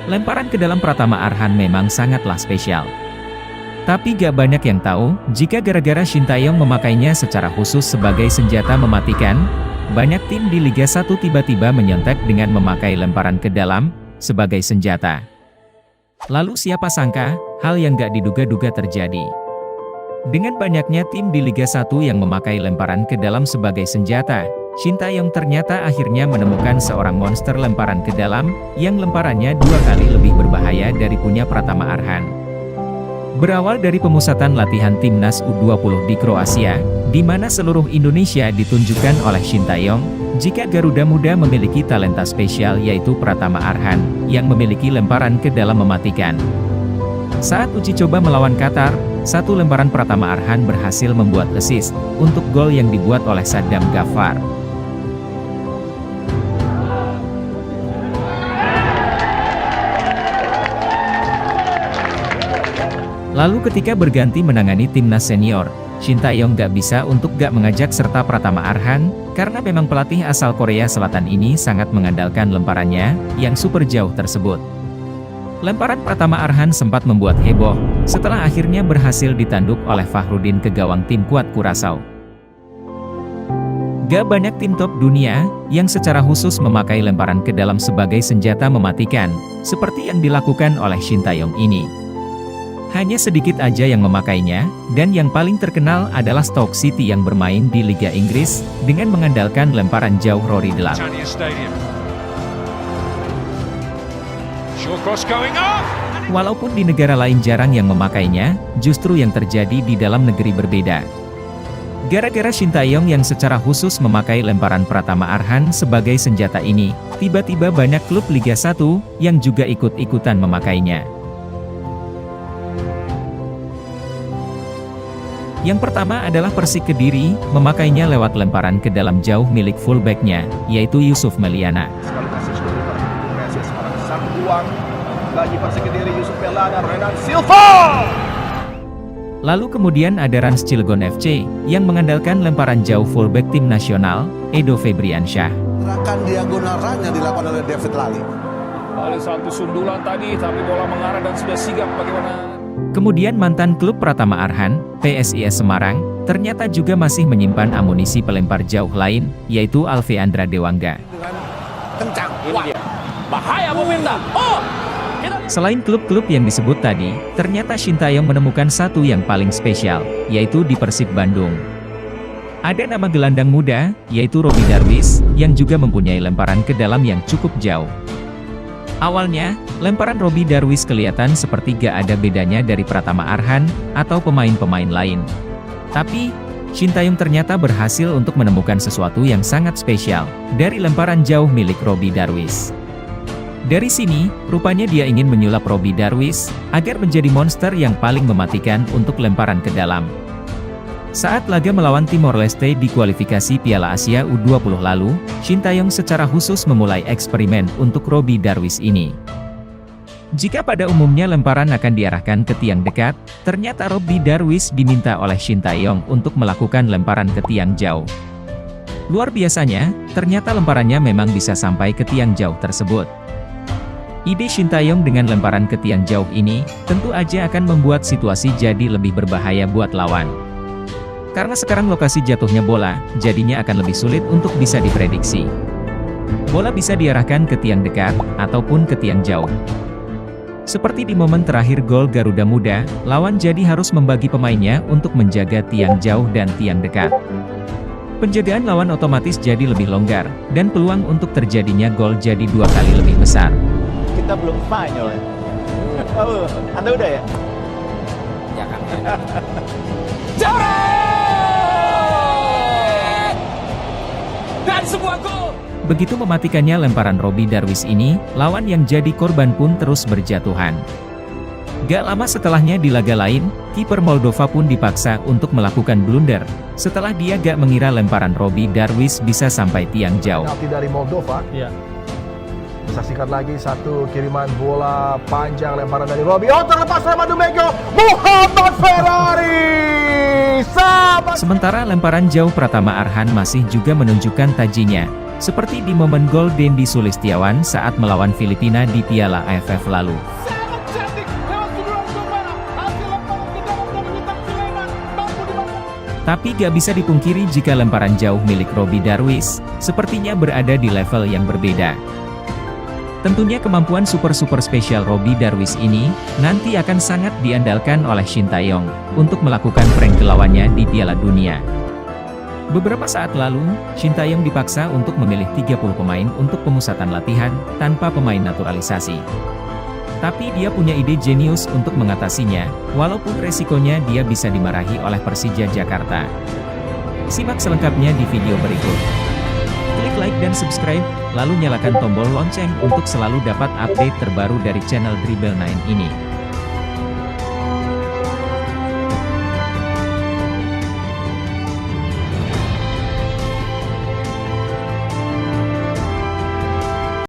Lemparan ke dalam Pratama Arhan memang sangatlah spesial. Tapi gak banyak yang tahu, jika gara-gara Shin Tae-yong memakainya secara khusus sebagai senjata mematikan, banyak tim di Liga 1 tiba-tiba menyontek dengan memakai lemparan ke dalam sebagai senjata. Lalu siapa sangka, hal yang gak diduga-duga terjadi. Dengan banyaknya tim di Liga 1 yang memakai lemparan ke dalam sebagai senjata, Shin Tae-yong ternyata akhirnya menemukan seorang monster lemparan ke dalam, yang lemparannya 2 kali lebih berbahaya dari punya Pratama Arhan. Berawal dari pemusatan latihan timnas U20 di Kroasia, di mana seluruh Indonesia ditunjukkan oleh Shin Tae-yong, jika Garuda Muda memiliki talenta spesial yaitu Pratama Arhan, yang memiliki lemparan ke dalam mematikan. Saat uji coba melawan Qatar, satu lemparan Pratama Arhan berhasil membuat assist untuk gol yang dibuat oleh Saddam Ghaffar. Lalu ketika berganti menangani timnas senior, Shin Tae-yong gak bisa untuk gak mengajak serta Pratama Arhan, karena memang pelatih asal Korea Selatan ini sangat mengandalkan lemparannya, yang super jauh tersebut. Lemparan Pratama Arhan sempat membuat heboh, setelah akhirnya berhasil ditanduk oleh Fahrudin ke gawang tim kuat Curaçao. Gak banyak tim top dunia, yang secara khusus memakai lemparan ke dalam sebagai senjata mematikan, seperti yang dilakukan oleh Shin Tae-yong ini. Hanya sedikit aja yang memakainya, dan yang paling terkenal adalah Stoke City yang bermain di Liga Inggris, dengan mengandalkan lemparan jauh Rory Delap. Walaupun di negara lain jarang yang memakainya, justru yang terjadi di dalam negeri berbeda. Gara-gara Shin Tae-yong yang secara khusus memakai lemparan Pratama Arhan sebagai senjata ini, tiba-tiba banyak klub Liga 1, yang juga ikut-ikutan memakainya. Yang pertama adalah Persik Kediri, memakainya lewat lemparan ke dalam jauh milik fullbacknya, yaitu Yusuf Meliana. Lalu kemudian ada Rans Cilegon FC, yang mengandalkan lemparan jauh fullback tim nasional, Edo Febriansyah. Gerakan diagonal run yang dilakukan oleh David Lali. Oleh satu sundulan tadi, tapi bola mengarah dan sudah sigap bagaimana. Kemudian mantan klub Pratama Arhan, PSIS Semarang, ternyata juga masih menyimpan amunisi pelempar jauh lain, yaitu Alveandra Dewangga. Dengan kencang, ini dia. Bahaya pemirsa. Oh! Selain klub-klub yang disebut tadi, ternyata Shin Tae-yong menemukan satu yang paling spesial, yaitu di Persib Bandung. Ada nama gelandang muda, yaitu Robby Darwish, yang juga mempunyai lemparan ke dalam yang cukup jauh. Awalnya, lemparan Robby Darwish kelihatan seperti gak ada bedanya dari Pratama Arhan, atau pemain-pemain lain. Tapi, Shin Tae-yong ternyata berhasil untuk menemukan sesuatu yang sangat spesial, dari lemparan jauh milik Robby Darwish. Dari sini, rupanya dia ingin menyulap Robby Darwish, agar menjadi monster yang paling mematikan untuk lemparan ke dalam. Saat laga melawan Timor Leste di kualifikasi Piala Asia U20 lalu, Shin Tae-yong secara khusus memulai eksperimen untuk Robby Darwish ini. Jika pada umumnya lemparan akan diarahkan ke tiang dekat, ternyata Robby Darwish diminta oleh Shin Tae-yong untuk melakukan lemparan ke tiang jauh. Luar biasanya, ternyata lemparannya memang bisa sampai ke tiang jauh tersebut. Ide Shin Tae-yong dengan lemparan ke tiang jauh ini, tentu aja akan membuat situasi jadi lebih berbahaya buat lawan. Karena sekarang lokasi jatuhnya bola, jadinya akan lebih sulit untuk bisa diprediksi. Bola bisa diarahkan ke tiang dekat, ataupun ke tiang jauh. Seperti di momen terakhir gol Garuda Muda, lawan jadi harus membagi pemainnya untuk menjaga tiang jauh dan tiang dekat. Penjagaan lawan otomatis jadi lebih longgar, dan peluang untuk terjadinya gol jadi 2 kali lebih besar. Kita belum Spanyol ya? Oh, Anda udah ya? Ya kan. Dan sebuah gol. Begitu mematikannya lemparan Robby Darwish ini, lawan yang jadi korban pun terus berjatuhan. Gak lama setelahnya di laga lain, kiper Moldova pun dipaksa untuk melakukan blunder, setelah dia gak mengira lemparan Robby Darwish bisa sampai tiang jauh. Penalti dari Moldova. Iya. Saksikan lagi satu kiriman bola panjang lemparan dari Robby. Oh, terlepas oleh Madumego. Muhammad Ferrari. Sementara lemparan jauh Pratama Arhan masih juga menunjukkan tajinya, Seperti di momen gol Dendi Sulistiawan saat melawan Filipina di Piala AFF lalu. Sangat cantik lewat sundulan Gomara. Hasil lemparan ke dalam dari Witan Sulaiman mampu dimakan. Tapi gak bisa dipungkiri jika lemparan jauh milik Robby Darwish sepertinya berada di level yang berbeda. Tentunya kemampuan super spesial Robby Darwish ini nanti akan sangat diandalkan oleh Shin Tae-yong untuk melakukan prank ke lawannya di Piala Dunia. Beberapa saat lalu, Shin Tae-yong dipaksa untuk memilih 30 pemain untuk pemusatan latihan tanpa pemain naturalisasi. Tapi dia punya ide jenius untuk mengatasinya, walaupun resikonya dia bisa dimarahi oleh Persija Jakarta. Simak selengkapnya di video berikut. Klik like dan subscribe, lalu nyalakan tombol lonceng untuk selalu dapat update terbaru dari channel Dribble9 ini.